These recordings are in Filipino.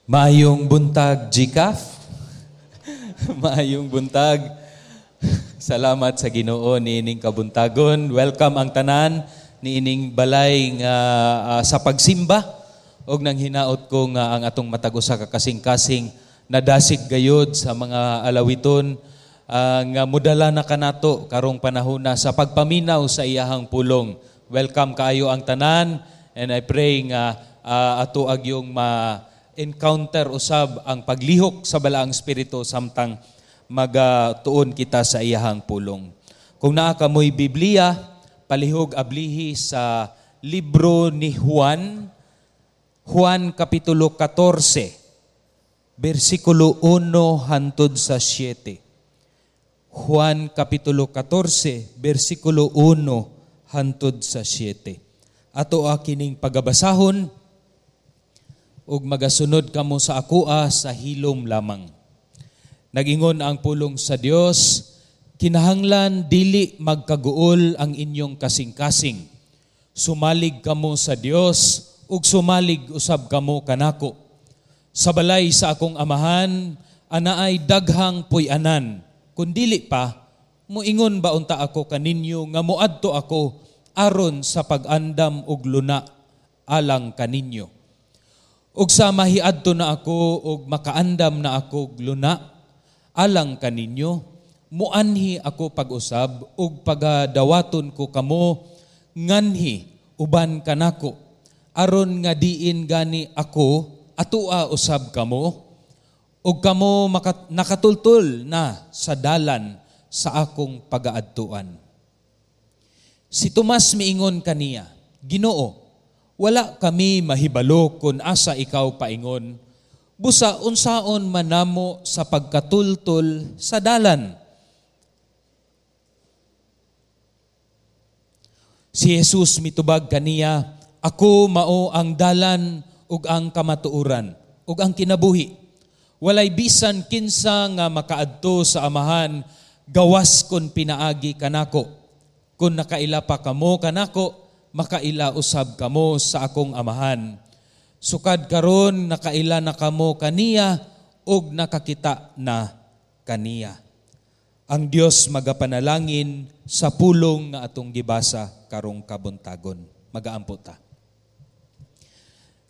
Maayong buntag, GCAF. Maayong buntag. Salamat sa Ginoo niining kabuntagon. Welcome ang tanan niining balay nga sa pagsimba og nang hinaot ko nga ang atong matag usa ka kasing-kasing nadasig gayud sa mga alawiton nga mudala na kanato karong panahon na sa pagpaminaw sa iyahang pulong. Welcome kaayo ang tanan and I pray nga ato agyong encounter usab ang paglihok sa balaang espiritu samtang magatuon kita sa iyahang pulong. Kung naa ka mo'y Biblia, palihog ablihi sa libro ni Juan kapitulo 14, versikulo 1 hantod sa 7. Juan kapitulo 14, versikulo 1 hantod sa 7. Ato kining pagabasahon ug magasunod kamo sa akoa sa hilom lamang. Nagingon ang pulong sa Dios, kinahanglan dili magkaguol ang inyong kasing-kasing. Sumalig kamo sa Dios ug sumalig usab kamo kanako. Sa balay sa akong amahan, anaay daghang puy-anan. Kun dili pa, muingon ba unta ako kaninyo nga moadto ako aron sa pag-andam ug luna alang kaninyo. Ug sa mahiadto na ako ug makaandam na ako luna alang kaninyo, muanhi ako pag-usab ug pagadawaton ko kamo nganhi uban kanako aron nga diin gani ako atua usab kamo ug kamo nakatultol na sa dalan sa akong pagaadtuan. Si Tomas miingon kaniya, Ginoo, wala kami mahibalo kung asa ikaw paingon, busa unsaon manamo sa pagkatultol sa dalan. Si Jesus mitubag kaniya, ako mao ang dalan ug ang kamatuoran ug ang kinabuhi. Walay bisan kinsa nga makaadto sa amahan gawas kon pinaagi kanako. Kung nakaila pa kamo kanako, makaila usab kamo sa akong amahan. Sukad karon nakaila na kamo kaniya ug nakakita na kaniya. Ang Dios magapanalangin sa pulong nga atong gibasa karong kabuntagon. Magaampo ta.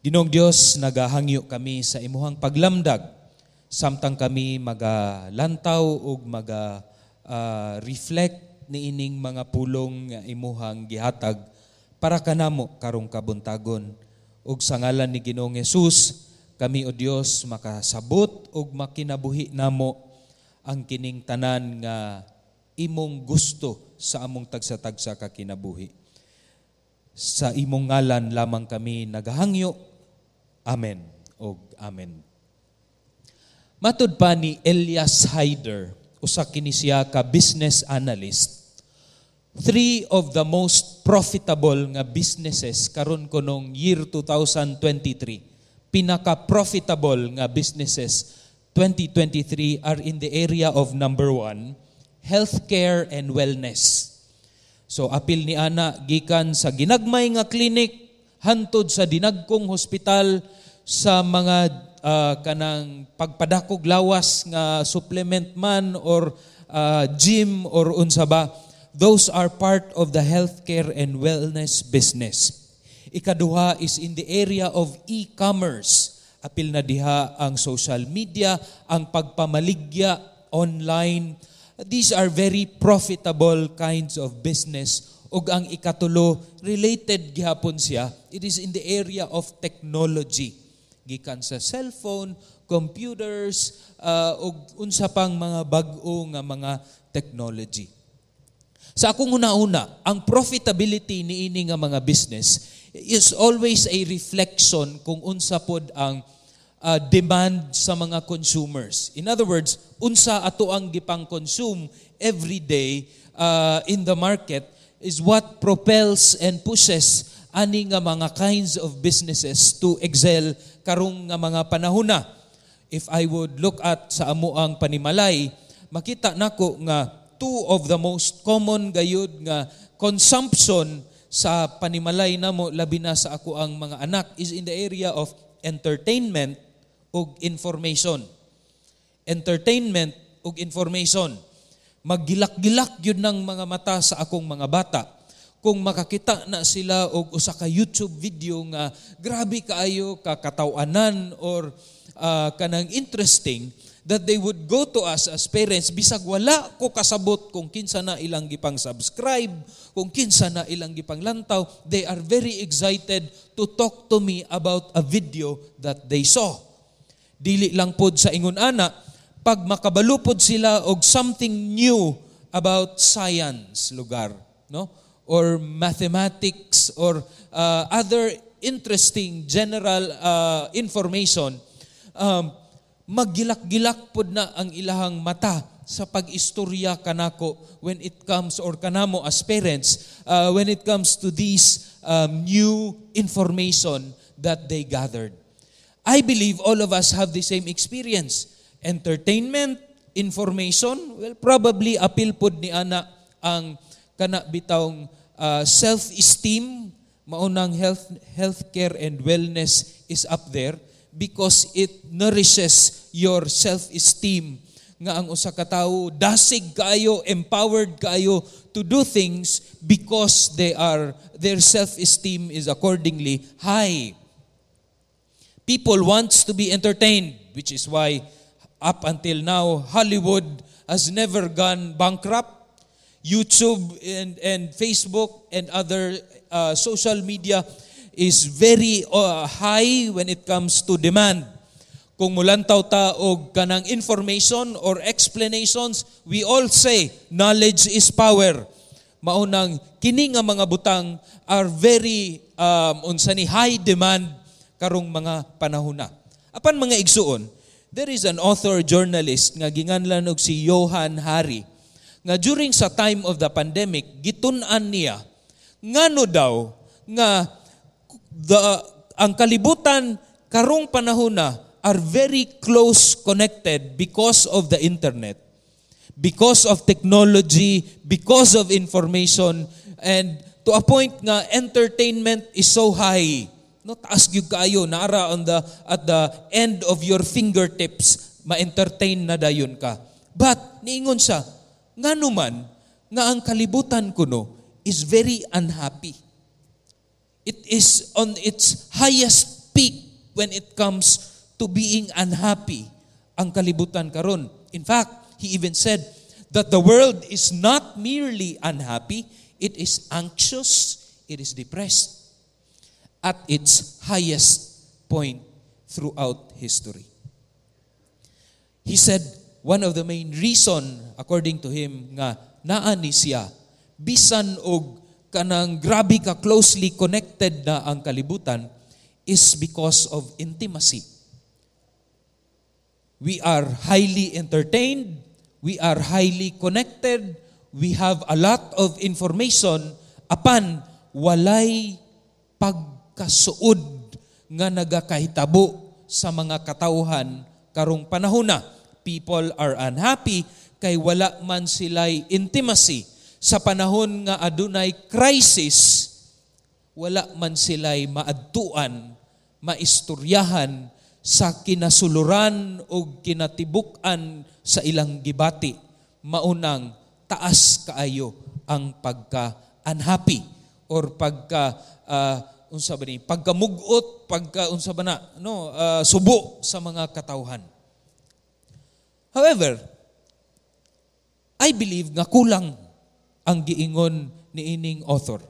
Ginoong Dios, nagahangyo kami sa imuhang paglamdag samtang kami magalantaw ug reflect niining mga pulong nga imuhang gihatag para kanamo karong kabuntagon. Ug sa ngalan ni Ginoong Hesus, kami o Dios makasabot ug makinabuhi namo ang kining tanan nga imong gusto sa among tagsa-tagsa ka kinabuhi. Sa imong ngalan lamang kami nagahangyo. Amen ug amen. Matud pa ni Elias Hyder, usa kini siya ka business analyst. 3 of the most profitable nga businesses karon kunong year 2023, pinaka-profitable nga businesses 2023 are in the area of number 1, healthcare and wellness. So apil ni ana gikan sa ginagmay nga clinic hantod sa dinagkong hospital sa mga kanang pagpadakog lawas nga supplement man or gym or unsa ba. Those are part of the healthcare and wellness business. Ikaduha is in the area of e-commerce. Apil na diha ang social media, ang pagpamaligya online. These are very profitable kinds of business. Ug ang ikatulo, related gihapon siya, it is in the area of technology. Gikan sa cellphone, computers, ug unsa pang mga bag-o nga mga technology. Sa akong una-una, ang profitability niini nga mga business is always a reflection kung unsa pod ang demand sa mga consumers. In other words, unsa ato ang gipang consume every day in the market is what propels and pushes ani nga mga kinds of businesses to excel karong nga mga panahona. If I would look at sa amuang panimalay, makita nako nga 2 of the most common gayud nga consumption sa panimalay namo labi na sa ako ang mga anak is in the area of entertainment ug information. Entertainment ug information. Maggilak-gilak yun ng mga mata sa akong mga bata. Kung makakita na sila og usa ka YouTube video nga grabe kaayo kakatawanan or kanang interesting, that they would go to us as parents bisag wala ko kasabot kung kinsa na ilang gipang subscribe, kung kinsa na ilang gipang lantaw, they are very excited to talk to me about a video that they saw. Dili lang pod sa ingon ana, pag makabalupod sila og something new about science lugar, no? Or mathematics or other interesting general information, maggilak-gilak pod na ang ilahang mata sa pag-istorya kanako when it comes, or kanamo as parents, when it comes to these new information that they gathered. I believe all of us have the same experience. Entertainment, information, well, probably appeal pod ni ana ang kana bitawng self-esteem, maunang healthcare and wellness is up there because it nourishes your self-esteem. Nga ang usa ka tawo dasig kaayo, empowered kaayo to do things because their self-esteem is accordingly high. People wants to be entertained, which is why up until now Hollywood has never gone bankrupt. YouTube and Facebook and other social media is very high when it comes to demand. Kung mulantaw ta og kanang information or explanations, we all say knowledge is power. Maunang kini nga mga butang are very high demand karong mga panahona. Apan mga igsuon, there is an author journalist nga ginganlan og si Johann Hari nga during sa time of the pandemic, gitun-an niya, ngano daw, nga ang kalibutan karong panahona are very close connected because of the internet, because of technology, because of information, and to a point nga entertainment is so high. No, taas gyud kaayo, naara at the end of your fingertips, ma-entertain na dayon ka. But niingon siya, ngano man nga ang kalibutan kuno is very unhappy. It is on its highest peak when it comes to being unhappy ang kalibutan karon. In fact, he even said that the world is not merely unhappy, it is anxious, it is depressed at its highest point throughout history. He said, one of the main reason, according to him, nga naa ni siya, bisan og kanang grabe ka closely connected na ang kalibutan, is because of intimacy. We are highly entertained, we are highly connected, we have a lot of information, apan walay pagkasuod nga nagakahitabo sa mga katawhan karong panahona. People are unhappy kay wala man sila'y intimacy. Sa panahon nga adunay crisis, wala man sila'y maadtuan, maistoryahan sa kinasuluran o kinatibuk-an sa ilang gibati. Maunang taas kaayo ang pagka-unhappy or pagkamugot, subo sa mga katawhan. However, I believe nga kulang ang giingon ni ining author.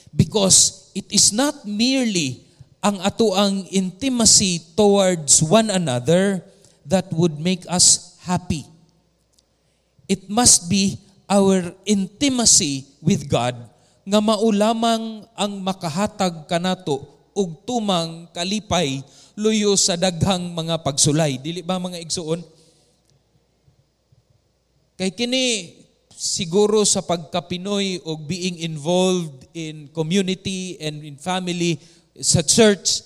Because it is not merely ang atoang intimacy towards one another that would make us happy. It must be our intimacy with God nga maulamang ang makahatag kanato ug tumang kalipay luyo sa daghang mga pagsulay. Dili ba mga igsuon? Kay kini siguro sa pagka-Pinoy o being involved in community and in family sa church,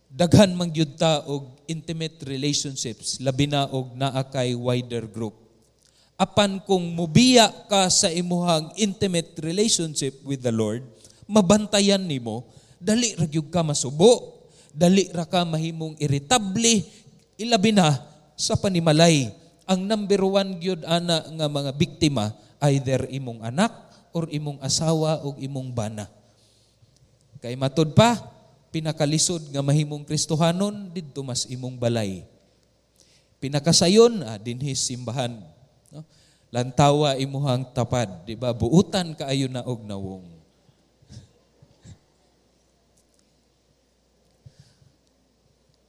daghan man gyud ta og intimate relationships, labi na og naa kay wider group. Apan kung mubiya ka sa imuhang intimate relationship with the Lord, mabantayan nimo, dali ra gyud ka masubo, dali ra ka mahimong irritable, ilabi na sa panimalay. Ang number one gyud ana nga mga biktima, either imong anak or imong asawa o imong bana. Kay matud pa, pinakalisod nga mahimong Kristohanon didto mas imong balay. Pinakasayon dinhi simbahan. No? Lantawa imuhang tapad, di ba? Buutan kaayo na og nawong.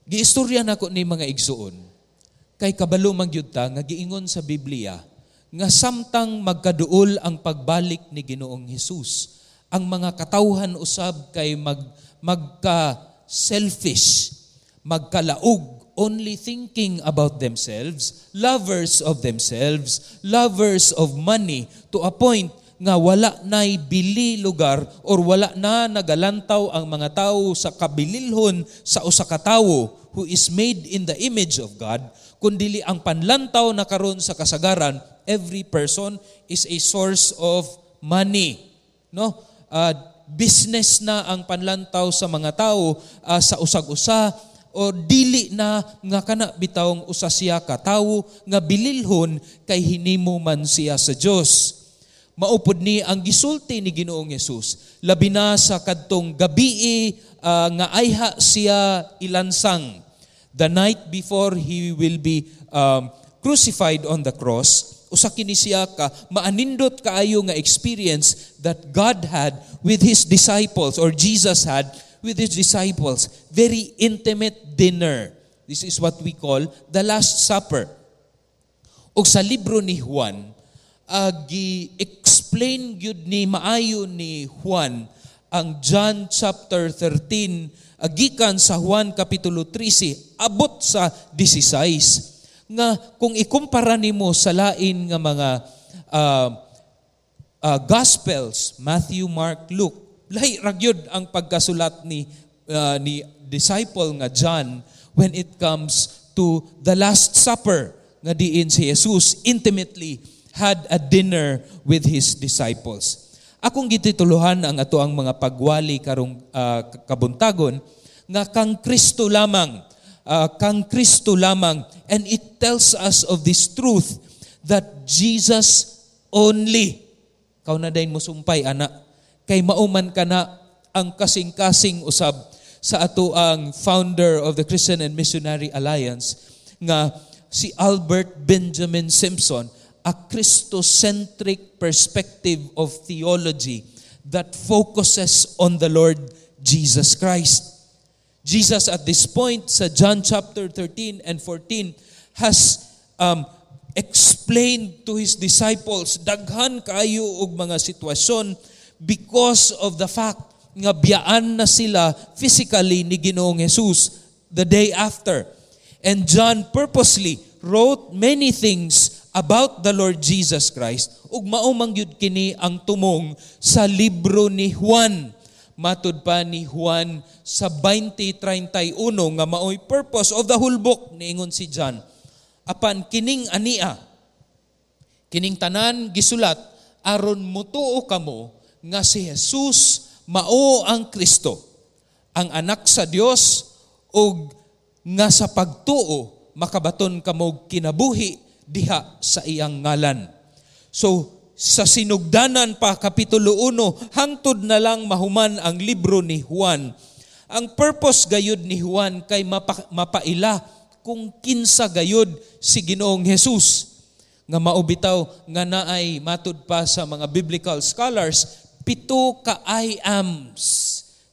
Giistorya nako ni mga igsuon. Kay kabalo man gyud ta nga giingon sa Biblia nga samtang magkaduol ang pagbalik ni Ginoong Hesus, ang mga katawhan usab kay magka-selfish, magkalaog, only thinking about themselves, lovers of themselves, lovers of money, to a point nga wala na'y bili lugar or wala na nagalantaw ang mga tao sa kabililhon sa usa ka tawo who is made in the image of God, kundili ang panlantaw na karon sa kasagaran, every person is a source of money. No? Business na ang panlantaw sa mga tao sa usag-usa, o dili na nga kana bitawng usa siya ka tawo nga bililhon kay hinimo man siya sa Dios. Maupod ni ang gisulti ni Ginoong Hesus, labi na sa kadtong gabii nga ayha siya ilansang. The night before He will be crucified on the cross, usa kini siya ka maanindot kaayo nga experience that God had with His disciples, or Jesus had with His disciples. Very intimate dinner. This is what we call the Last Supper. O sa libro ni Juan, gi-explain gyud ni maayo ni Juan ang John chapter 13, gikan sa Juan kapitulo 13 abot sa 16, nga kung ikumpara nimo sa lain nga mga Gospels, Matthew, Mark, Luke, lahi ra gyud ang pagkasulat ni disciple nga John when it comes to the Last Supper nga diin si Jesus intimately had a dinner with His disciples. Akong gitituluhan ang ato ang mga pagwali karong kabuntagon nga kang Kristo lamang, and it tells us of this truth that Jesus only. Kau na dayon mo sumpay ana, kay mauman kana ang kasing-kasing usab sa ato ang founder of the Christian and Missionary Alliance nga si Albert Benjamin Simpson, a Christocentric perspective of theology that focuses on the Lord Jesus Christ. Jesus at this point sa John chapter 13 and 14 has explained to His disciples daghan kaayo og mga sitwasyon because of the fact nga biyaan na sila physically ni Ginoong Hesus the day after. And John purposely wrote many things about the Lord Jesus Christ, ug mao man gyud kini ang tumong sa libro ni Juan. Matud pa ni Juan sa 20:31 nga maoy purpose of the whole book, niingon si John. Apan kining ania, kining tanan gisulat aron mutuo kamo nga si Jesus mao ang Kristo, ang anak sa Dios, ug nga sa pagtuo makabaton kamo kinabuhi diha sa iyang ngalan. So, sa sinugdanan pa, Kapitulo 1, hangtod na lang mahuman ang libro ni Juan. Ang purpose gayud ni Juan kay mapaila kung kinsa gayud si Ginoong Hesus. Nga maubitaw nga naay matud pa sa mga biblical scholars, 7 ka I ams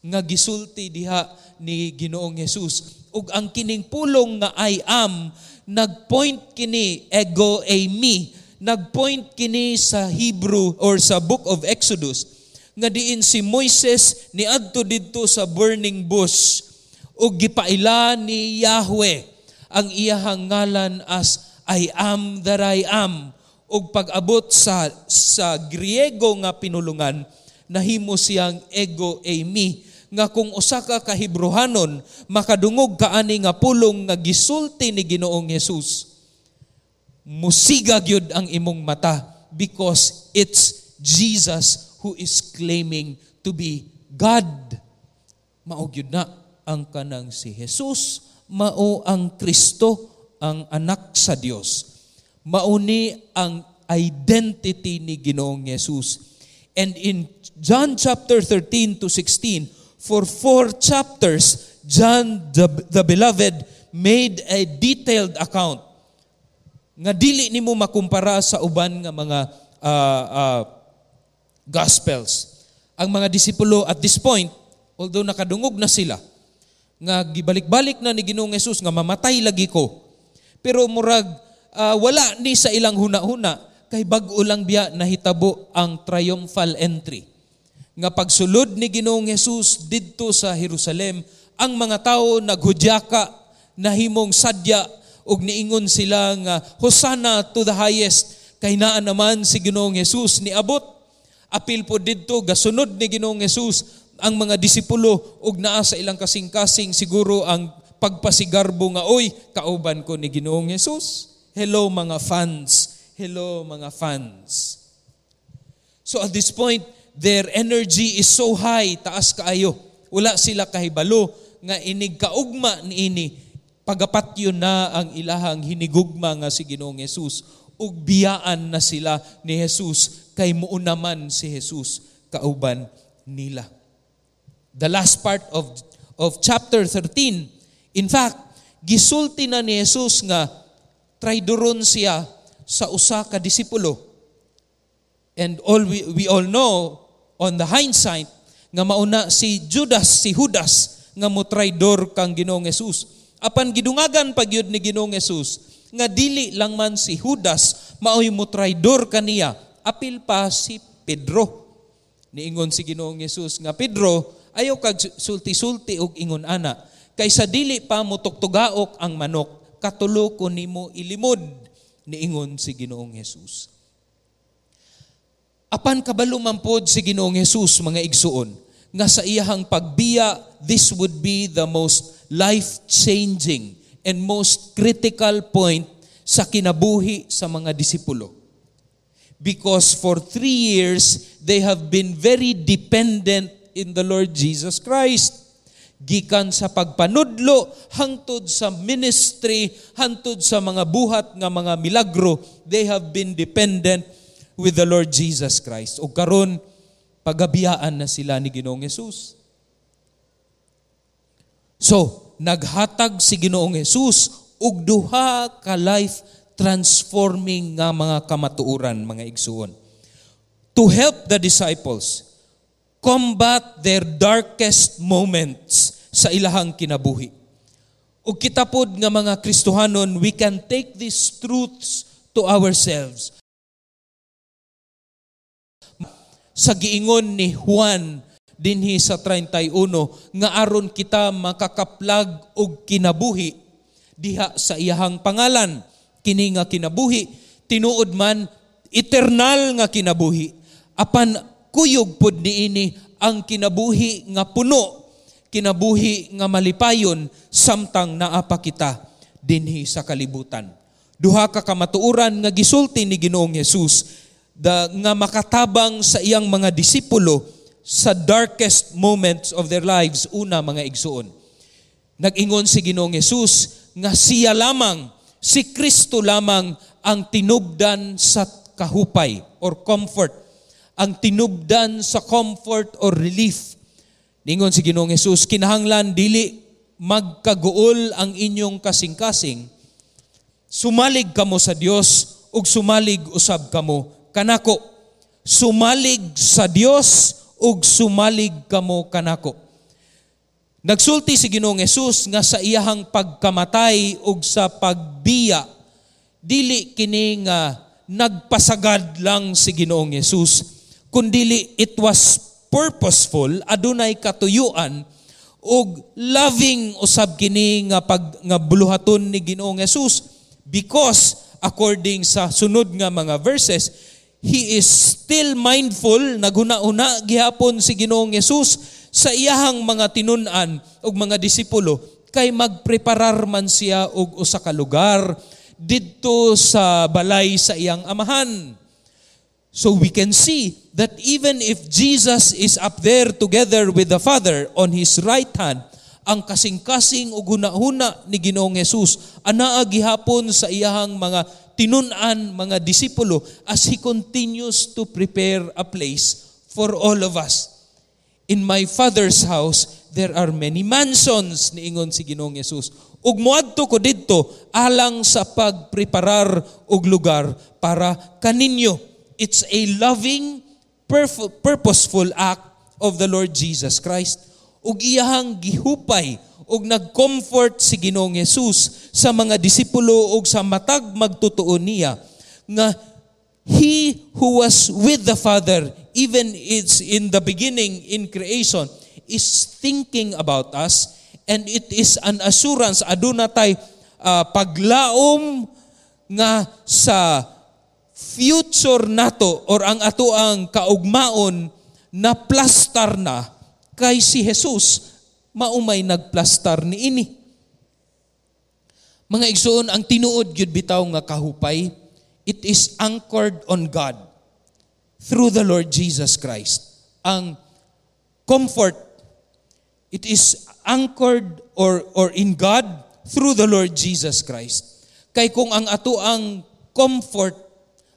nga gisulti diha ni Ginoong Hesus. Ug ang kining pulong nga I am, nagpoint kini ego eimi, nagpoint kini sa Hebrew or sa book of Exodus nga diin si Moises niadto didto sa burning bush ug gipaila ni Yahweh ang iyahang ngalan as I am that I am, ug pag-abot sa Griego nga pinulungan nahimo siyang ego eimi, nga kung usa ka Hebrewanon makadungog kaani nga pulong nga gisulti ni Ginoong Hesus, musiga gyud ang imong mata because it's Jesus who is claiming to be God. Mao gyud na. ang kanang si Jesus, mao ang Kristo, ang anak sa Dios. Mauni ang identity ni Ginoong Jesus. And in John chapter 13 to 16, for 4 chapters, John the Beloved made a detailed account nga dili nimo makumpara sa uban nga mga Gospels. Ang mga disipulo at this point, although nakadungog na sila, nga gibalik-balik na ni Ginoong Jesus nga mamatay lagi ko, pero murag wala ni sa ilang huna-huna, kay bag-o lang biya nahitabo ang triumphal entry. Nga pagsulod ni Ginoong Jesus didto sa Jerusalem, ang mga tao naghudyaka, nahimong sadya, ug niingon sila nga, Hosanna to the highest, kay naa naman si Ginoong Jesus niabot. Apil po didto, gasunod ni Ginoong Jesus, ang mga disipulo, ug naa sa ilang kasing-kasing siguro ang pagpasigarbo nga, oy, kauban ko ni Ginoong Jesus. Hello mga fans. Hello mga fans. So at this point, their energy is so high, taas kaayo. Wala sila kahibalo nga inig kaugma niini. Pagapat yun na ang ilahang hinigugma nga si Ginoong Jesus. Ug biyaan na sila ni Jesus kay muunaman si Jesus kauban nila. The last part of chapter 13, in fact, gisulti na ni Jesus nga traidoron siya sa usa ka disipulo. And we all know on the hindsight nga mauna si Judas nga mo traidor kang Ginoong Jesus. Apan gidungagan pagyud ni Ginoong Jesus nga dili lang man si Judas maoy mo traidor kaniya, apil pa si Pedro. Niingon si Ginoong Jesus nga, Pedro, ayaw kag sulti-sulti og ingon ana, kaysa dili pa mo tuktugaok ang manok, katulo ko nimo ilimod. Niingon si Ginoong Jesus. Apan kabalo man pod si Ginoong Jesus, mga igsuon, nga sa iyahang pagbiya, this would be the most life-changing and most critical point sa kinabuhi sa mga disipulo. Because for 3 years, they have been very dependent in the Lord Jesus Christ. Gikan sa pagpanudlo, hangtod sa ministry, hangtod sa mga buhat nga mga milagro, they have been dependent with the Lord Jesus Christ. O karon, pagabiyaan na sila ni Ginoong Jesus. So, naghatag si Ginoong Jesus og duha ka life transforming nga mga kamatuoran, mga igsuon. To help the disciples combat their darkest moments sa ilahang kinabuhi. Ug kita pod nga mga Kristohanon, we can take these truths to ourselves. Sa giingon ni Juan dinhi sa 31 nga aron kita makakaplag og kinabuhi diha sa iyahang pangalan. Kini nga kinabuhi tinuod man eternal nga kinabuhi. Apan kuyog pod niini ang kinabuhi nga puno, kinabuhi nga malipayon samtang naa pa kita dinhi sa kalibutan. Duha ka kamatuoran nga gisulti ni Ginoong Jesus nga makatabang sa iyang mga disipulo sa darkest moments of their lives. Una, mga igsuon, nag-ingon si Ginoong Jesus nga siya lamang, si Kristo lamang ang tinubdan sa kahupay or comfort, ang tinubdan sa comfort or relief. Ningon si Ginoong Jesus, kinahanglan dili magkaguol ang inyong kasing-kasing, sumalig kamo sa Dios ug sumalig usab kamo kanako. Sumalig sa Dios ug sumalig kamo kanako. Nagsulti si Ginoong Jesus nga sa iyahang pagkamatay ug sa pagbiya, dili kini nga nagpasagad lang si Ginoong Jesus, kundili it was purposeful, adunay katuyuan ug loving usab kini nga nga buluhaton ni Ginoong Jesus, because according sa sunod nga mga verses, He is still mindful, naghuna-una gihapon si Ginoong Jesus sa iyahang mga tinun-an ug mga disipulo kay magpreparar man siya og usa ka lugar didto sa balay sa iyang amahan. So we can see that even if Jesus is up there together with the Father on His right hand, ang kasing-kasing ug hunahuna ni Ginoong Hesus anaa gihapon sa iyahang mga tinun-an, mga disipulo as He continues to prepare a place for all of us. In my Father's house, there are many mansions, niingon si Ginoong Hesus. Ug moadto ko didto alang sa pagpreparar og lugar para kaninyo. It's a loving, purposeful act of the Lord Jesus Christ. Ug iyahang gihupay ug nag-comfort si Ginoong Hesus sa mga disipulo ug sa matag magtutuo niya nga He who was with the Father, even it's in the beginning in creation, is thinking about us, and it is an assurance, aduna tay paglaom nga sa future nato or ang ato ang kaugmaon na plastar na kay si Jesus maumay nagplastar niini. Mga igsoon, ang tinuod gyud bitaw nga kahupay, it is anchored on God through the Lord Jesus Christ. Ang comfort, it is anchored or in God through the Lord Jesus Christ. Kay kung ang ato ang comfort,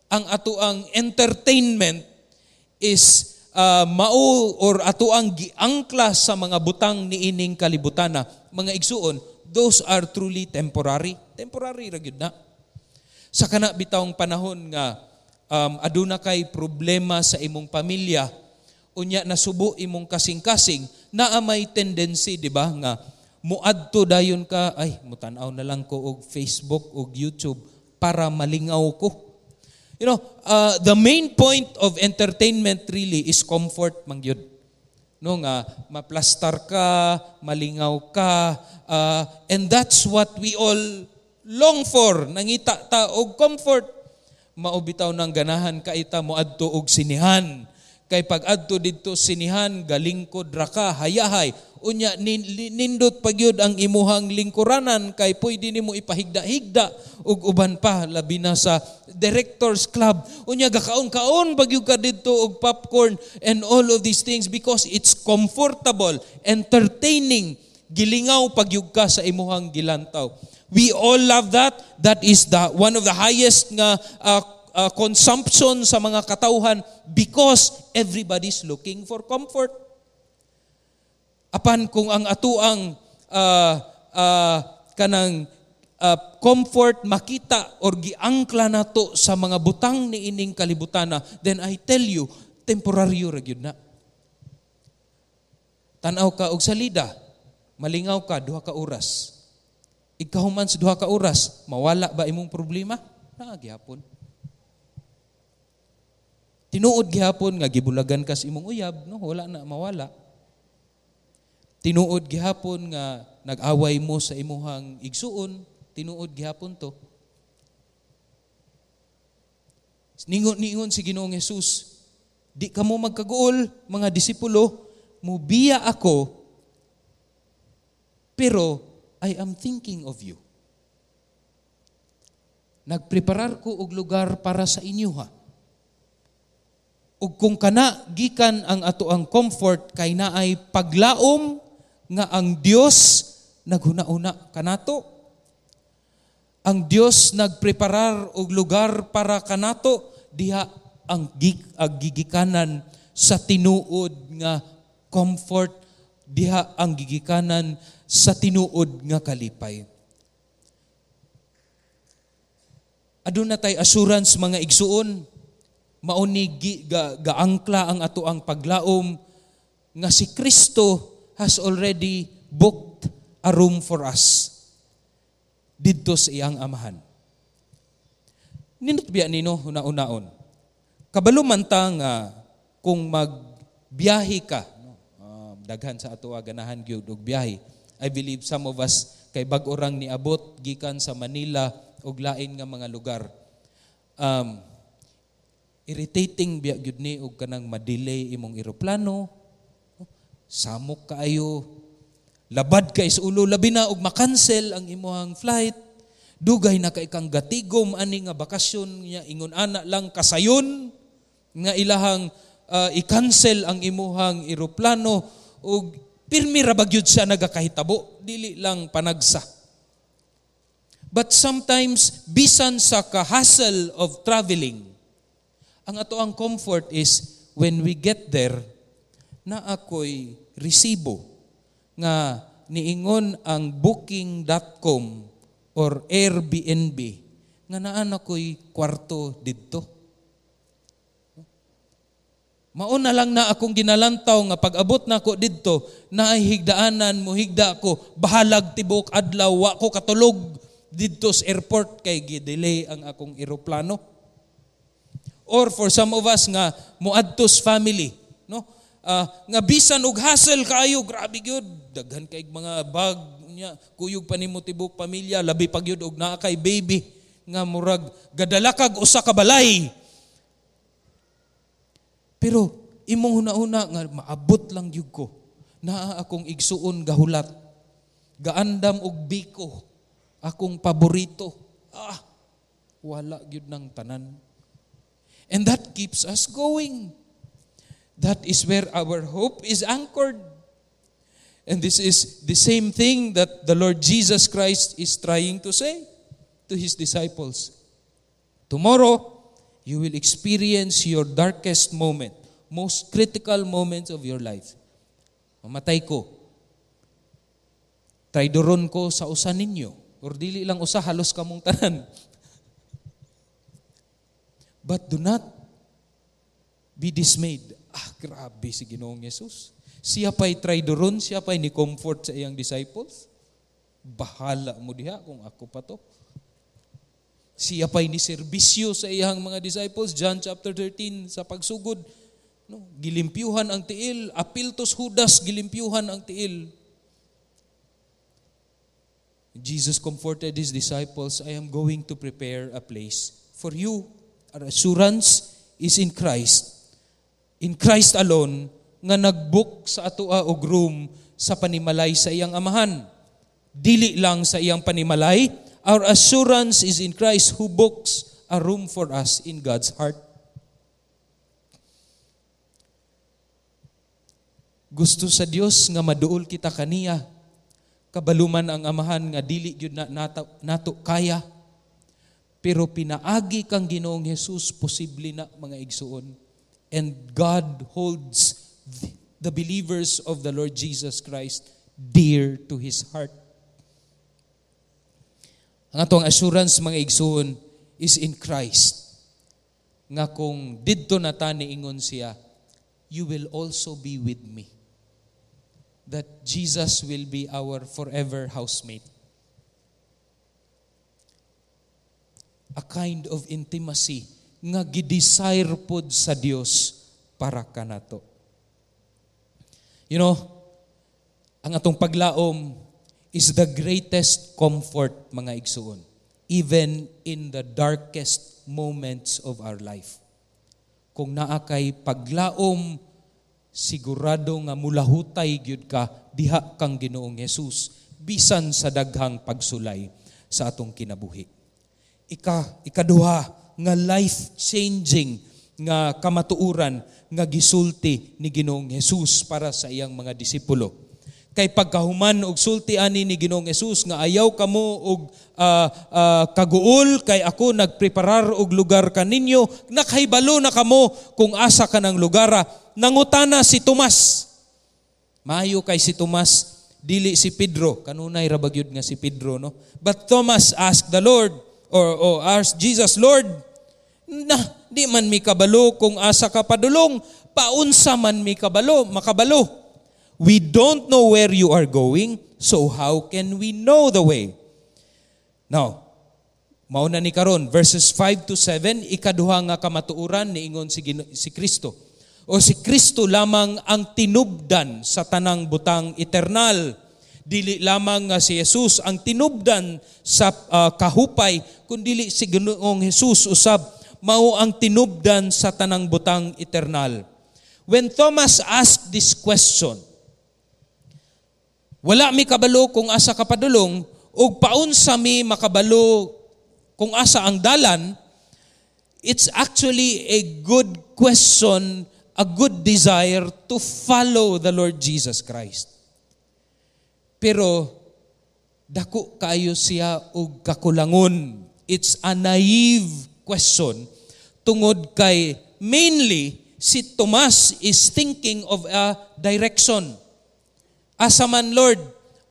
ang ato ang entertainment is mao or ato ang giangkla sa mga butang niining kalibutana, mga igsuon, those are truly temporary. Temporary ra gyud na. Sa kana bitawng panahon nga aduna kay problema sa imong pamilya, unya nasubo imong kasing-kasing, naa may tendency, di ba, nga muadto dayon ka, ay mutan-aw na lang ko og Facebook og YouTube para malingaw ko. You know, the main point of entertainment really is comfort mangyud. No nga maplastar ka, malingaw ka, and that's what we all long for. Nangita ta og comfort. Maubitaw ng ganahan kaita moadto og sinihan. Kay pag adto didto sinihan, galingkod ra ka, hayahay. Unya nindot pagyud ang imuhang lingkuranan kay pwede nimo ipahigda-higda ug uban pa labi na sa directors club. Unya gakaon-kaon pagyud ka didto og popcorn and all of these things because it's comfortable, entertaining, gilingaw pagyud ka sa imuhang gilantaw. We all love that. That is one of the highest nga consumption sa mga katauhan because everybody's looking for comfort. Apan kung ang atuang kanang comfort makita or giangkla nato sa mga butang ni ining kalibutana, then I tell you, temporaryo ra gyud na. Tanaw ka og salida, malingaw ka 2 ka oras. Ikahuman sa 2 ka oras, mawala ba imong problema? Naa gihapon. Tinuod gihapon nga gibulagan ka sa imong uyab, no, wala na mawala. Tinuod gihapon nga nag-away mo sa imuhang igsuon, tinuod gihapon to. Ningon si Ginoong Hesus, di ka mo magkaguol, mga disipulo, mubiya ako, pero I am thinking of you. Nagpreparar ko og lugar para sa inyo ha. Ug kung kana gikan ang ato ang comfort kay naay paglaom nga ang Dios naghuna-una kanato. Ang Dios nagpreparar og lugar para kanato, diha ang gigikanan sa tinuod nga comfort, diha ang gigikanan sa tinuod nga kalipay. Aduna tay assurance mga igsuon, mauni gaangkla ang ato ang paglaom nga si Kristo has already booked a room for us didto sa iyang amahan. Nindot biya nino una-unaon. Kabalo man ta nga kung magbiyahe ka, daghan sa ato ganahan gyud og biyahe. I believe some of us kay bag-o rang niabot gikan sa Manila og lain nga mga lugar. Irritating biya gyud ni og kanang ma-delay imong eroplano. Samok kaayo, labad kay sa ulo, labi na og makancel ang imong flight. Dugay na kay kang gatigom ani nga bakasyon niya, ingon ana lang kasayon nga ilahang i-cancel ang imuhang eroplano ug pirmi ra ba gyud siya nagakahitabo, dili lang panagsa. But sometimes, bisan sa ka-hassle of traveling, ang ato ang comfort is when we get there, na ako'y resibo nga niingon ang booking.com or Airbnb nga naan ako'y kwarto didto. Mauna lang na akong ginalantaw nga pag-abot na ako didto, na ay higdaanan mo, higda ko, bahalag tibok adlaw, wa ko katulog didto sa airport kay gidelay ang akong eroplano. Or for some of us nga muadtos family, no? Nga bisan og hassle kaayo, grabe gyud, daghan kay mga bag nya, kuyog pa nimo tibok pamilya, labi pa gyud og naa kay baby nga murag gadalakag usa ka balay. Pero imong huna-huna nga maabot lang gyud ko. Naa akong igsuon gahulat. Gaandam og biko. Akong paborito. Wala gyud nang tanan. And that keeps us going. That is where our hope is anchored. And this is the same thing that the Lord Jesus Christ is trying to say to His disciples. Tomorrow, you will experience your darkest moment, most critical moments of your life. Mamatay ko. Traidoron ko sa usa ninyo. Or dili lang usa, halos kamong tanan. But do not be dismayed. Grabe si Ginoong Jesus. Siya pa'y traidoron, siya pa'y ni-comfort sa iyang disciples. Bahala mo diha kung ako pa to. Siya pa'y ni-serbisyo sa iyang mga disciples. John chapter 13, sa pagsugod. No, gilimpyuhan ang tiil. Apiltos Judas, gilimpyuhan ang tiil. Jesus comforted His disciples, I am going to prepare a place for you. Our assurance is in Christ. In Christ alone, nga nagbook sa atoa og room sa panimalay sa iyang amahan. Dili lang sa iyang panimalay, our assurance is in Christ who books a room for us in God's heart. Gusto sa Dios nga maduol kita kaniya. Kabaluman ang amahan nga dili gyud nato kaya. Pero pinaagi kang Ginoong Jesus, posible na mga igsuon. And God holds the believers of the Lord Jesus Christ dear to His heart. Ang atong assurance mga igsuon is in Christ. Nga kung didto na ta niingon siya, you will also be with me. That Jesus will be our forever housemate. A kind of intimacy nga gidesire pod sa Dios para kanato. You know, ang atong paglaom is the greatest comfort mga igsuon, even in the darkest moments of our life. Kung naa kay paglaom, sigurado nga mulahutay gyud ka diha kang Ginoong Jesus bisan sa daghang pagsulay sa atong kinabuhi. Ikaduha nga life-changing nga kamatuoran nga gisulti ni Ginoong Jesus para sa iyang mga disipulo. Kay pagkahuman og sulti ani ni Ginoong Jesus nga ayaw kamo og kaguol kay ako nagpreparar og lugar kaninyo, nakahibalo na kamo kung asa kanang lugara. Nangutana si Tomas. Maayo kay si Tomas, dili si Pedro. Kanunay ra bagyud nga si Pedro, no? But Thomas asked the Lord or asked Jesus, Lord, di man mi kabalo kung asa ka padulong, paunsa man mi makabalo. We don't know where you are going, so how can we know the way? Now, mauna ni karon verses 5 to 7, ikaduha nga kamatuoran niingon si Kristo. O si Kristo lamang ang tinubdan sa tanang butang eternal. Dili lamang nga si Jesus ang tinubdan sa kahupay, kundi si Ginoong Jesus usab mao ang tinubdan sa tanang butang eternal. When Thomas asked this question, wala mi kabalo kung asa ka padulong, ug paunsa mi makabalo kung asa ang dalan, it's actually a good question, a good desire to follow the Lord Jesus Christ. Pero dako kaayo siya og kakulangon. It's a naive question tungod kay mainly si Tomas is thinking of a direction. Asa man, Lord,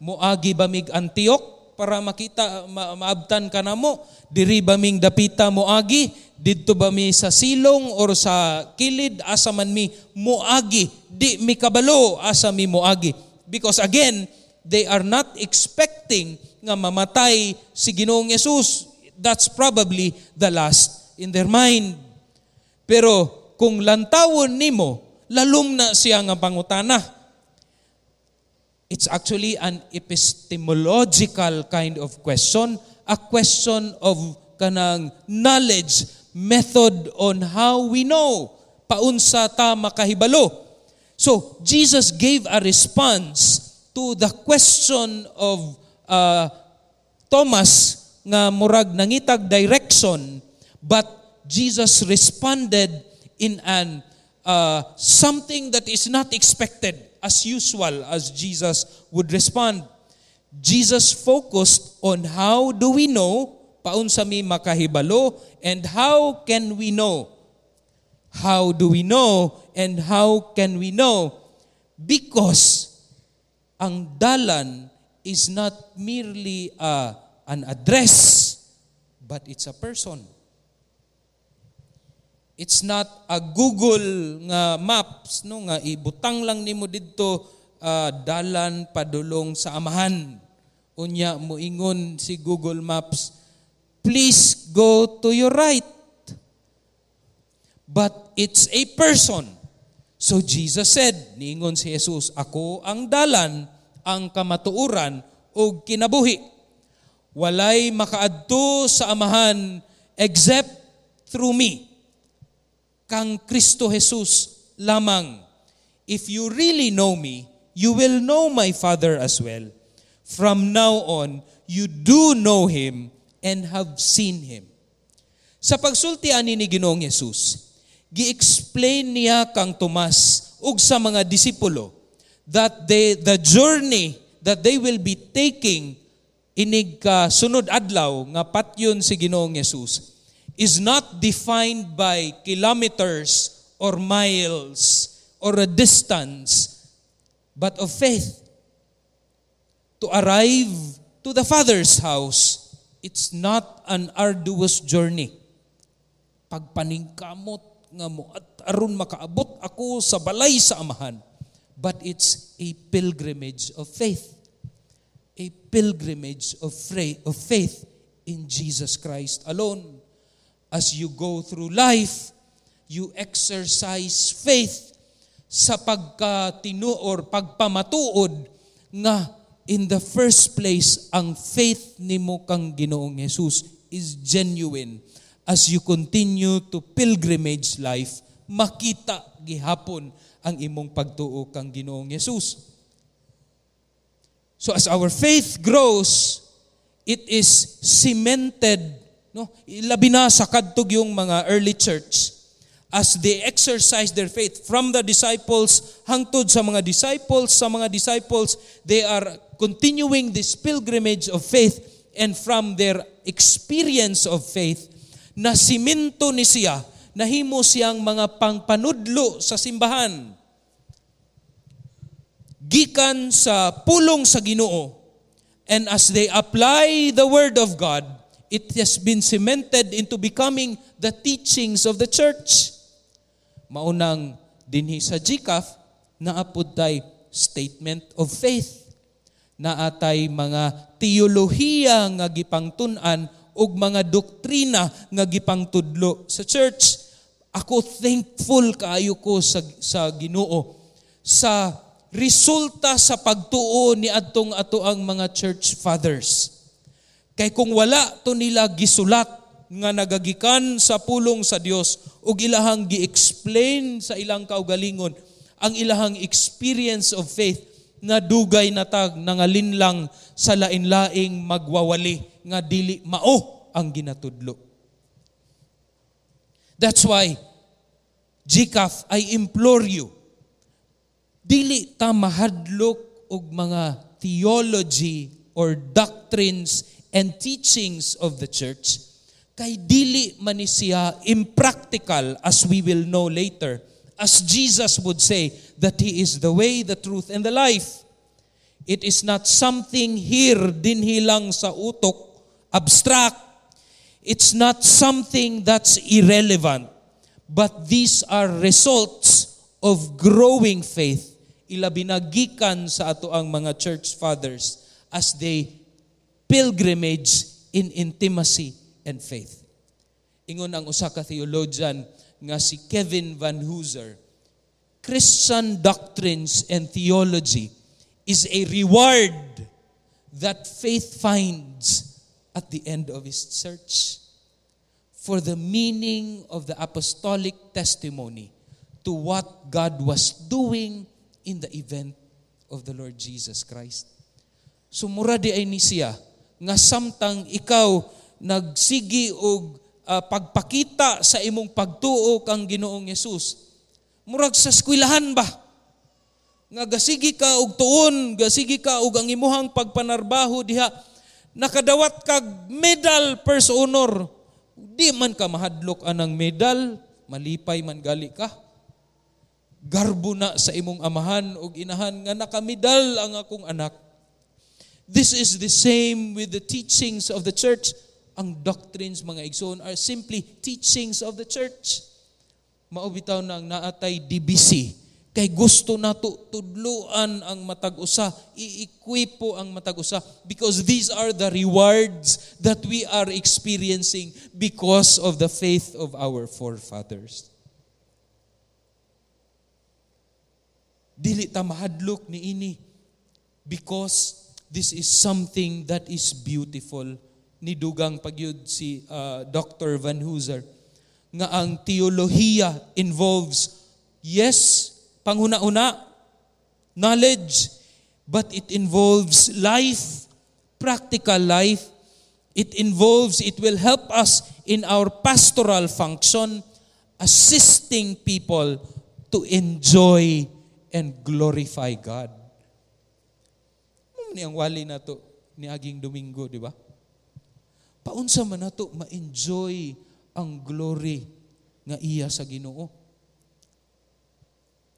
moagi ba mig Antioch para makita, maabtan ka na mo? Diri ba ming dapita moagi? Didto ba mi sa silong or sa kilid? Asa man mi moagi? Di mi kabalo asa mi moagi. Because again, they are not expecting nga mamatay si Ginoong Yesus. That's probably the last in their mind. Pero kung lantawon nimo, lalom na siya nga pangutana. It's actually an epistemological kind of question, a question of kanang knowledge, method on how we know paunsa ta makahibalo. So Jesus gave a response to the question of Thomas nga murag nangitag direction, but Jesus responded in an something that is not expected, as usual as Jesus would respond. Jesus focused on how do we know, paunsa mi makahibalo, and how can we know? How do we know and how can we know? Because ang dalan is not merely an address, but it's a person. It's not a Google nga maps, no, nga ibutang lang nimo didto dalan padulong sa amahan. Unya moingon si Google Maps, please go to your right. But it's a person. So Jesus said, niingon si Jesus, ako ang dalan, ang kamatuuran o kinabuhi. Walay makaadto sa amahan except through me. Kang Kristo Jesus lamang. If you really know me, you will know my Father as well. From now on, you do know Him and have seen Him. Sa pagsulti ani ni Ginoong Jesus, gi-explain niya kang Tomas ug sa mga disipulo that the journey that they will be taking inig sunod adlaw nga patyon si Ginoong Jesus is not defined by kilometers or miles or a distance, but of faith. To arrive to the Father's house, it's not an arduous journey. Pagpaningkamot nga mo at aron makaabot ako sa balay sa amahan, but it's a pilgrimage of faith. A pilgrimage of faith in Jesus Christ alone. As you go through life, you exercise faith sa pagkatino or pagpamatuod nga in the first place ang faith nimo kang Ginoong Jesus is genuine. As you continue to pilgrimage life, makita gihapon ang imong pagtuo kang Ginoong Jesus. So as our faith grows, it is cemented, no? Labi na sa kadtog yung mga early church as they exercise their faith from the disciples hangtod sa mga disciples, they are continuing this pilgrimage of faith, and from their experience of faith, na simento ni siya, nahimo siyang mga pangpanudlo sa simbahan. Gikan sa pulong sa Ginoo, and as they apply the Word of God, it has been cemented into becoming the teachings of the church. Maunang dinhi sa GCAF, naapod tay statement of faith. Naatay mga teolohiya nga gipangtun-an ug mga doktrina nga gipangtudlo sa church. Ako thankful kaayo ko sa Ginoo sa resulta sa pagtuo ni adtong atoang mga church fathers. Kay kung wala to nila gisulat nga nagagikan sa pulong sa Dios ug ilahang gi-explain sa ilang kaugalingon ang ilahang experience of faith nga dugay natag nangalinlang sa lain-laing magwawali nga dili mao ang ginatudlo. That's why GCAF, I implore you, dili ta mahadlok og mga theology or doctrines and teachings of the church, kay dili man ni siya impractical, as we will know later, as Jesus would say that He is the way, the truth, and the life. It is not something here dinhi lang sa utok, abstract. It's not something that's irrelevant, but these are results of growing faith. Ilabi na gikan sa ato ang mga church fathers as they pilgrimage in intimacy and faith. Ingon ang usa ka theologian nga si Kevin Van Hooser, Christian doctrines and theology is a reward that faith finds at the end of its search for the meaning of the apostolic testimony to what God was doing in the event of the Lord Jesus Christ. Sumura di ay ni siya nga samtang ikaw nagsigi og pagpakita sa imong pagtuo kang Ginoong Hesus, murag sa eskwelahan ba? Nga gasigi ka og tuon, gasigi ka og ang imuhang pagpanarbaho diha, nakadawat kag medal first honor. Di man ka mahadlok anang medal, malipay man gali ka. Garbo na sa imong amahan og inahan nga nakamedal ang akong anak. This is the same with the teachings of the church. Ang doctrines, mga igsoon, are simply teachings of the church. Mao bitaw nang naatay DBC. Kay gusto nato tudluan ang matag-usa, i-equipo ang matag-usa, because these are the rewards that we are experiencing because of the faith of our forefathers. Dili ta mahadlok ni ini because this is something that is beautiful. Nidugang pagyud si Dr. Van Hooser nga ang teolohiya involves, yes, panghuna-una, knowledge, but it involves life, practical life. It will help us in our pastoral function, assisting people to enjoy and glorify God. Ni ang wali na to ni aging Domingo, di ba? Paunsa man nato ma-enjoy ang glory nga iya sa Ginoo.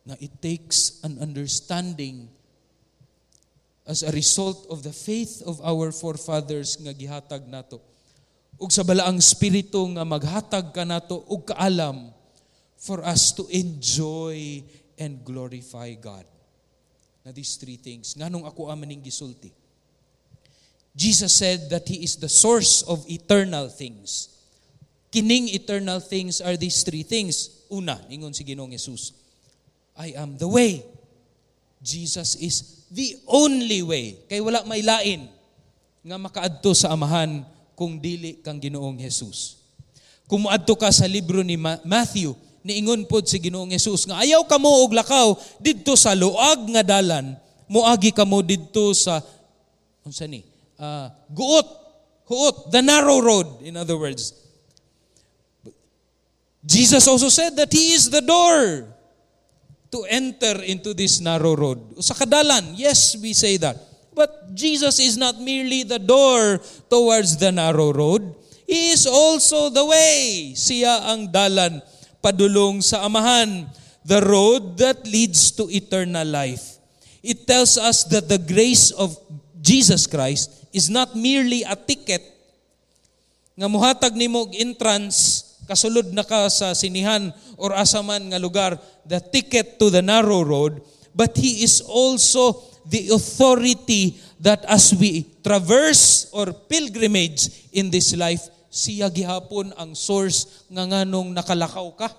Na it takes an understanding as a result of the faith of our forefathers nga gihatag nato. Ug sa balaang espiritu nga maghatag ka nato og kaalam for us to enjoy and glorify God. Na these three things. Nganong ako amaning gisulti? Jesus said that He is the source of eternal things. Kining eternal things are these three things. Una, ingon si Ginoong Hesus, I am the way. Jesus is the only way. Kay wala may lain nga makaadto sa amahan kung dili kang Ginoong Hesus. Kung moadto ka sa libro ni Matthew, niingon pod si Ginoong Hesus nga ayaw kamo og lakaw didto sa luag nga dalan, moagi kamo didto sa unsa ni? Huot, the narrow road, in other words. Jesus also said that He is the door to enter into this narrow road. Sa kadalan, yes, we say that. But Jesus is not merely the door towards the narrow road. He is also the way. Siya ang dalan padulong sa amahan, the road that leads to eternal life. It tells us that the grace of Jesus Christ is not merely a ticket nga muhatag nimo og entrance kasulod na ka sa sinihan or asaman nga lugar, the ticket to the narrow road, but He is also the authority that as we traverse or pilgrimage in this life, siya gihapon ang source nga nganong nakalakaw ka.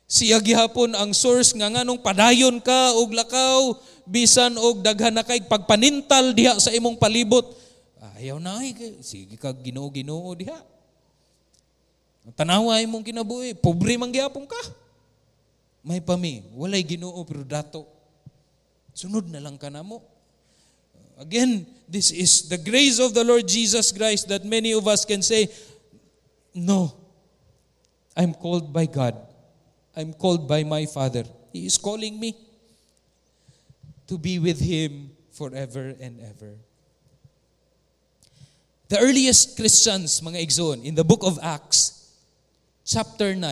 Siya gihapon ang source nga nganong padayon ka og lakaw, bisan og daghan na kay pagpanintal diha sa imong palibot. Ayaw na ay, sige kag Ginoo diha. Tanawa imong kinabuhi, pobre man gyapon ka. May pami, walay Ginoo pero dato. Sunod na lang ka namo. Again, this is the grace of the Lord Jesus Christ that many of us can say, no, I'm called by God. I'm called by my Father. He is calling me. to be with Him forever and ever. The earliest Christians, mga igsoon, in the book of Acts, chapter 9,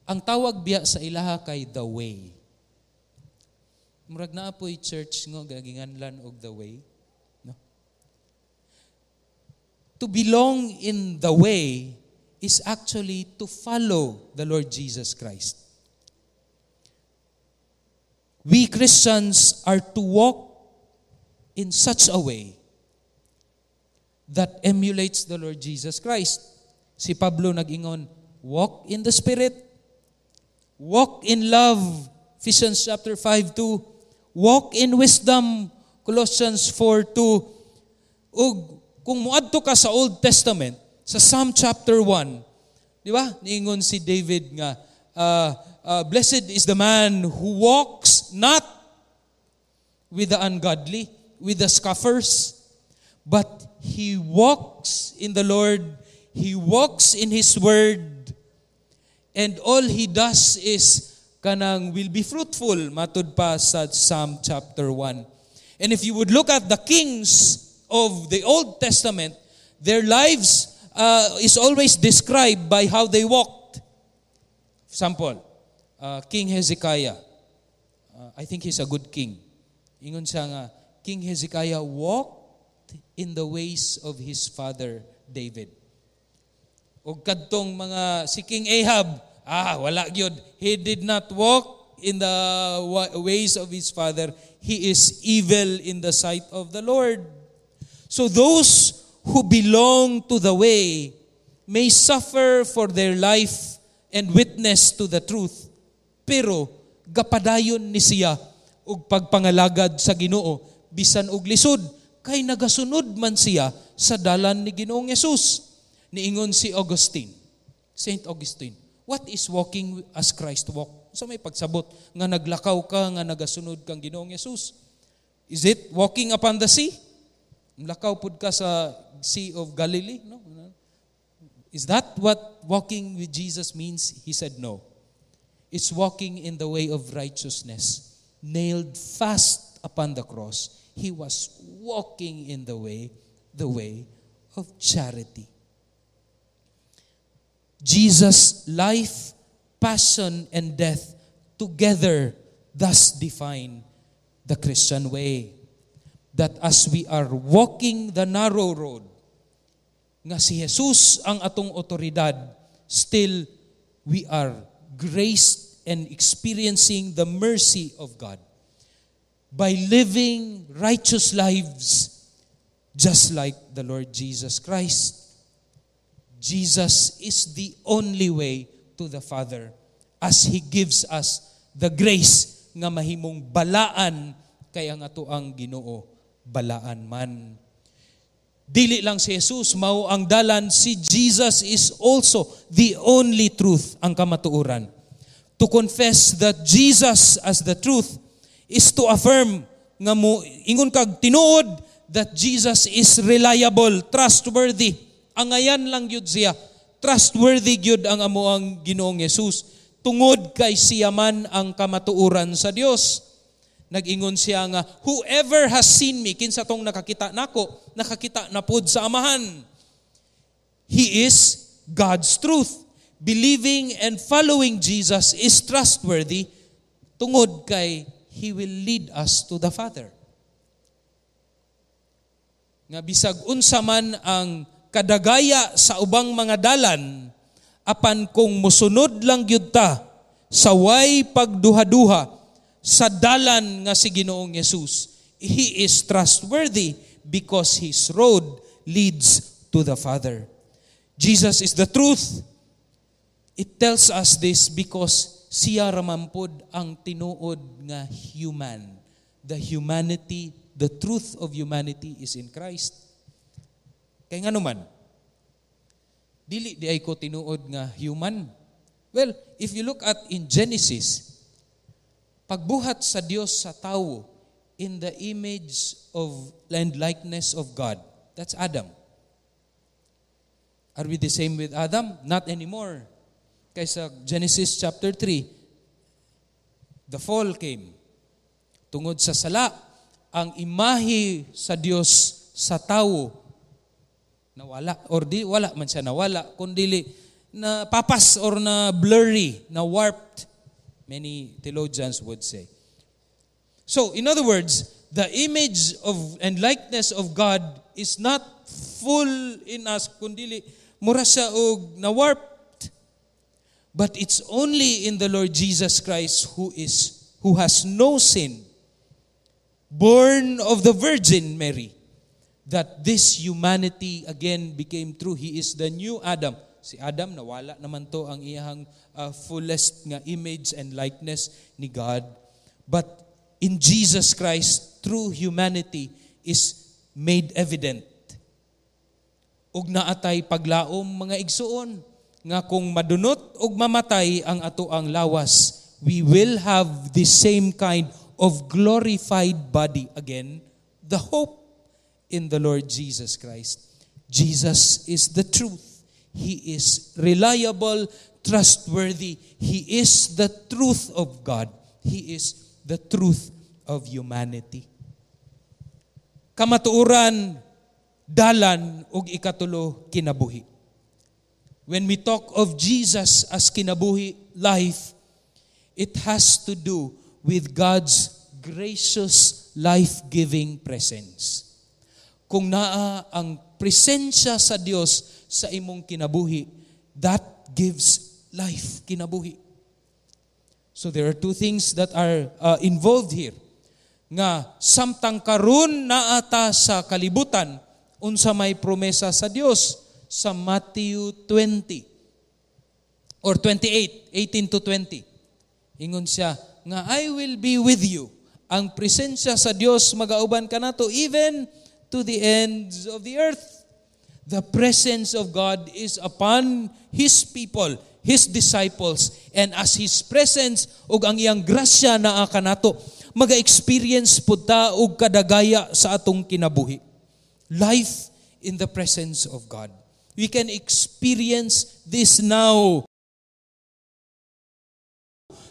ang tawag biya sa ilaha kay the way. Murag na apoy church ngo gaginganlan og the way. No? To belong in the way is actually to follow the Lord Jesus Christ. We Christians are to walk in such a way that emulates the Lord Jesus Christ. Si Pablo nag-ingon, walk in the Spirit, walk in love, Ephesians chapter 5:2, walk in wisdom, Colossians 4:2. Ug kung muadto ka sa Old Testament, sa Psalm chapter 1, di ba? Niingon si David nga, blessed is the man who walks not with the ungodly, with the scoffers, but he walks in the Lord, he walks in His word, and all he does is kanang will be fruitful, matud pa sa Psalm chapter 1. And if you would look at the kings of the Old Testament, their lives is always described by how they walked. For example, King Hezekiah, I think he's a good king. Ingon siya nga, King Hezekiah walked in the ways of his father David. O kadtong mga si King Ahab, wala gyud. He did not walk in the ways of his father. He is evil in the sight of the Lord. So those who belong to the way may suffer for their life and witness to the truth. Pero gapadayon ni siya og pagpangalagad sa Ginoo bisan og lisod kay nagasunod man siya sa dalan ni Ginoong Hesus. Niingon si Augustine, Saint Augustine, what is walking as Christ walked? So may pagsabot nga naglakaw ka nga nagasunod kang Ginoong Hesus. Is it walking upon the sea? Lakaw pud ka sa Sea of Galilee? No? Is that what walking with Jesus means? He said no. It's walking in the way of righteousness, nailed fast upon the cross. He was walking in the way of charity. Jesus' life, passion, and death together thus define the Christian way. That as we are walking the narrow road, nga si Jesus ang atong otoridad, still we are graced and experiencing the mercy of God by living righteous lives just like the Lord Jesus Christ. Jesus is the only way to the Father as He gives us the grace nga mahimong balaan kay ang ato ang Ginoo balaan man. Dili lang si Jesus mao ang dalan, si Jesus is also the only truth ang kamatuoran. To confess that Jesus as the truth is to affirm nga mo ingon kag tinuod that Jesus is reliable, trustworthy. Angayan lang gyud siya. Trustworthy gyud ang amo ang Ginoong Hesus tungod kay siya man ang kamatuoran sa Dios. Nag-ingon siya nga, whoever has seen me, kinsa tong nakakita nako, nakakita na pud sa Amahan. He is God's truth. Believing and following Jesus is trustworthy tungod kay He will lead us to the Father. Nga bisag unsa man ang kadagaya sa ubang mga dalan, apan kung musunod lang gyud ta sa way pagduha-duha sa dalan nga si Ginoong Hesus, He is trustworthy because His road leads to the Father. Jesus is the truth. It tells us this because siya ramampod ang tinuod nga human. The humanity, the truth of humanity is in Christ. Kaya nga naman, dili di ay ko tinuod nga human. Well, if you look at in Genesis, pagbuhat sa Dios sa tao in the image of and likeness of God, that's Adam. Are we the same with Adam? Not anymore. Kaysa Genesis chapter 3, the fall came. Tungod sa sala, ang imahe sa Dios sa tao nawala, or di wala man siya nawala, kundi na papas or na blurry, na warped, many theologians would say. So, in other words, the image of and likeness of God is not full in us, kundi mura siya og na warped. But it's only in the Lord Jesus Christ who has no sin, born of the Virgin Mary, that this humanity again became true. He is the new Adam. Si Adam, nawala naman to ang iyang fullest nga image and likeness ni God. But in Jesus Christ, true humanity is made evident. Ug naatay paglaom mga igsuon, nga kung madunot ug mamatay ang atoang lawas, we will have the same kind of glorified body again, the hope in the Lord Jesus Christ. Jesus is the truth. He is reliable, trustworthy. He is the truth of God. He is the truth of humanity. Kamatuoran, dalan ug ikatulo kinabuhi. When we talk of Jesus as kinabuhi life, it has to do with God's gracious, life-giving presence. Kung naa ang presensya sa Dios sa imong kinabuhi, that gives life, kinabuhi. So there are two things that are involved here. Nga samtang karon naa ta sa kalibutan, unsa may promesa sa Dios sa Matthew 20 or 28, 18 to 20. Ingon siya, nga I will be with you. Ang presensya sa Dios magauban kanato even to the ends of the earth. The presence of God is upon His people, His disciples, and as His presence ug ang iyang grasya naa kanato, maga-experience pud ta og kadagaya sa atong kinabuhi. Life in the presence of God. We can experience this now.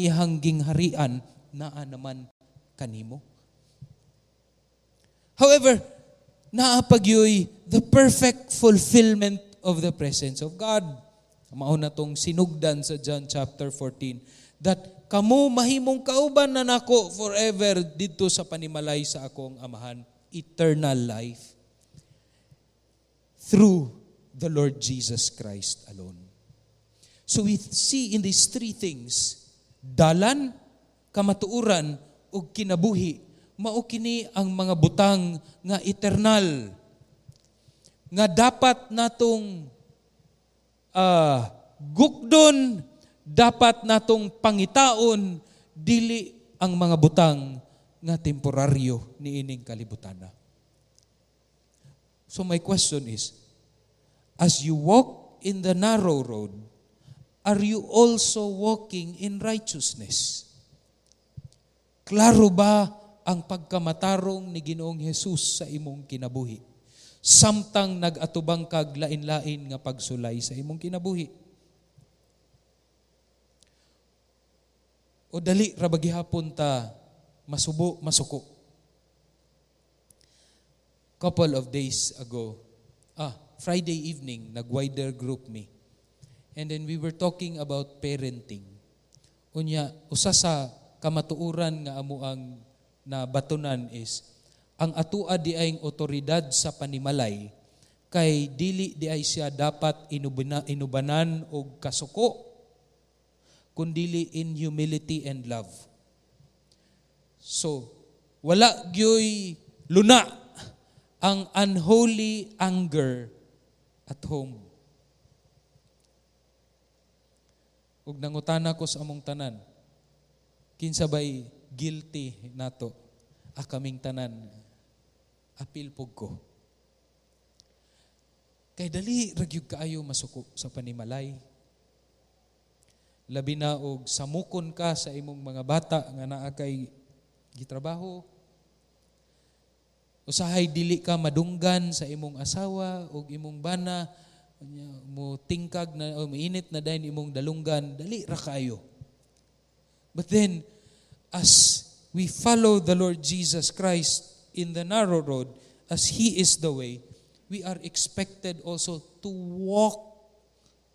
Iyang gingharian naa naman kanimo. However, naapagyoy the perfect fulfillment of the presence of God. Mao na tong sinugdan sa John chapter 14 that kamo mahimong kauban na nako forever didto sa panimalay sa akong amahan, eternal life through the Lord Jesus Christ alone. So we see in these three things, dalan, kamatuuran, ug kinabuhi, mao kini ang mga butang nga eternal, nga dapat natong gukdon, dapat natong pangitaon, dili ang mga butang nga temporaryo niining kalibutana. So my question is, as you walk in the narrow road, are you also walking in righteousness? Klaro ba ang pagkamatarong ni Ginoong Hesus sa imong kinabuhi? Samtang nag-atubang kag lain-lain nga pagsulay sa imong kinabuhi. O dali ra ba gihapon ta masubo, masuko? Couple of days ago, Friday evening, nag-wider group me. And then we were talking about parenting. Unya, usa sa kamatuuran nga amuang na batunan is, ang atua di ay otoridad sa panimalay, kay dili di ay siya dapat inubanan o kasuko, kundili in humility and love. So, wala gyoy luna ang unholy anger at home. Ug nangutana ko sa among tanan, kinsa bay guilty nato? Kaming tanan, apil pug ko. Kay dali ragyog kaayo masuko sa panimalay. Labi na og samukon ka sa imong mga bata nga naa kay gitrabaho. Usahay dili ka madunggan sa imong asawa o imong bana, mo tingkag na o mainit na dahil imong dalunggan, dali ra kaayo. But then, as we follow the Lord Jesus Christ in the narrow road as He is the way, we are expected also to walk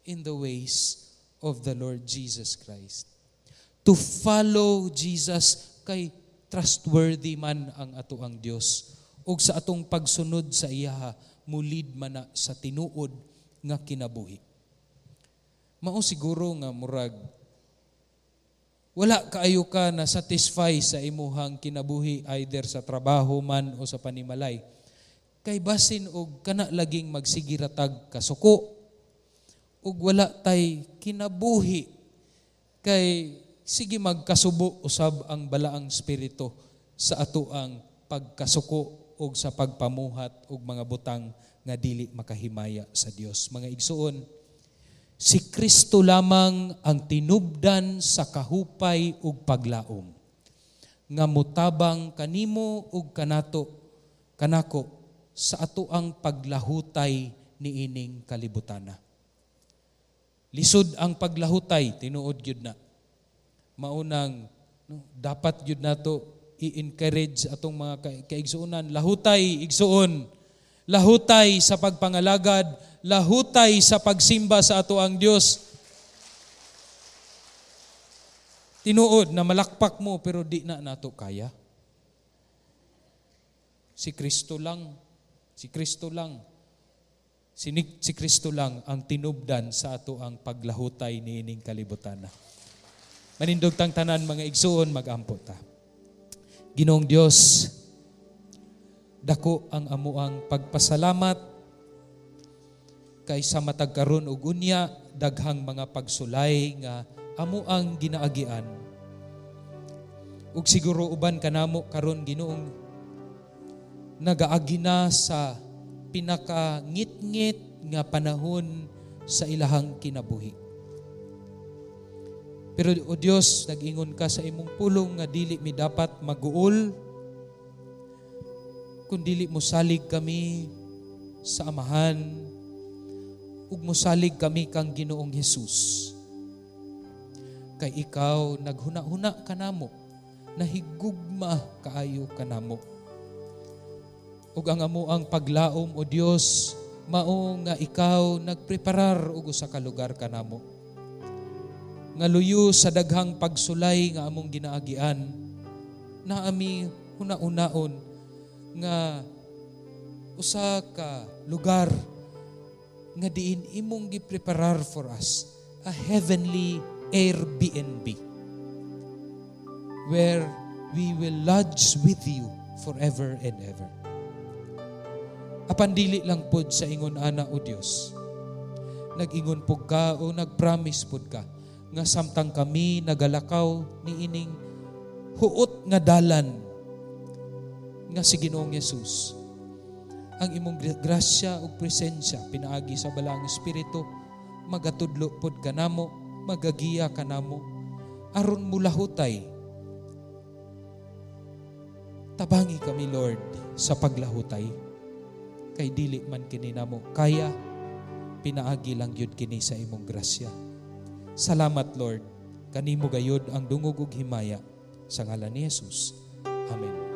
in the ways of the Lord Jesus Christ. To follow Jesus kay trustworthy man ang ato ang Dios. Ug sa atong pagsunod sa iya, mulid man na sa tinuod nga kinabuhi. Mao siguro nga murag wala kaayo ka na satisfy sa imuhang kinabuhi either sa trabaho man o sa panimalay. Kay basin og kana laging magsigiratag kasuko ug wala tay kinabuhi kay sige magkasubo usab ang balaang espiritu sa ato ang pagkasuko ug sa pagpamuhat ug mga butang nga dili makahimaya sa Dios. Mga igsuon, si Kristo lamang ang tinubdan sa kahupay ug paglaom nga mutabang kanimo ug kanako sa ato ang paglahutay niining kalibutana. Lisod ang paglahutay tinuod gyud na. Maunang dapat gyud nato i-encourage atong mga kaigsuonan, lahutay igsuon, lahutay sa pagpangalagad, lahutay sa pagsimba sa ato ang Dios. Tinuod na malakpak mo pero di na nato kaya. Si Kristo lang ang tinubdan sa ato ang paglahutay niining kalibutana. Manindog tang tanan mga igsuon, mag-ampo ta. Ginoong Dios, dako ang amuang pagpasalamat kay sa matag karon ug unya daghang mga pagsulay nga amuang ginaagian. Ug siguro uban kanamo karon Ginoong nagaagi na sa pinakangit-ngit nga panahon sa ilahang kinabuhi. Pero o Dios, nag-ingon ka sa imong pulong nga dili mi dapat maguol kung dili mo salig kami sa Amahan ug mosalig kami kang Ginoong Hesus. Kay ikaw naghuna-huna kanamo, nahigugma kaayo kanamo. Ug ang amuang paglaom o Dios, mao nga ikaw nagpreparar og usa ka lugar kanamo. Nga luyo sa daghang pagsulay nga among ginaagian, na ami huna-unaon nga usa ka lugar nga diin imong gipreparar for us, a heavenly Airbnb where we will lodge with you forever and ever. Apan dili lang pod sa ingon ana o Dios, nag-ingon pud ka o nag-promise pud ka nga samtang kami nagalakaw niining huot nga dalan nga si Ginoong Hesus, ang imong grasya ug presensya pinaagi sa balaang espiritu magatudlo pod kanamo, magagiya kanamo aron mulahutay. Tabangi kami Lord sa paglahutay kay dili man kini namo kaya, pinaagi lang yun kini sa imong grasya. Salamat Lord, kanimo gayud ang dungog ug himaya sa ngalan ni Jesus. Amen.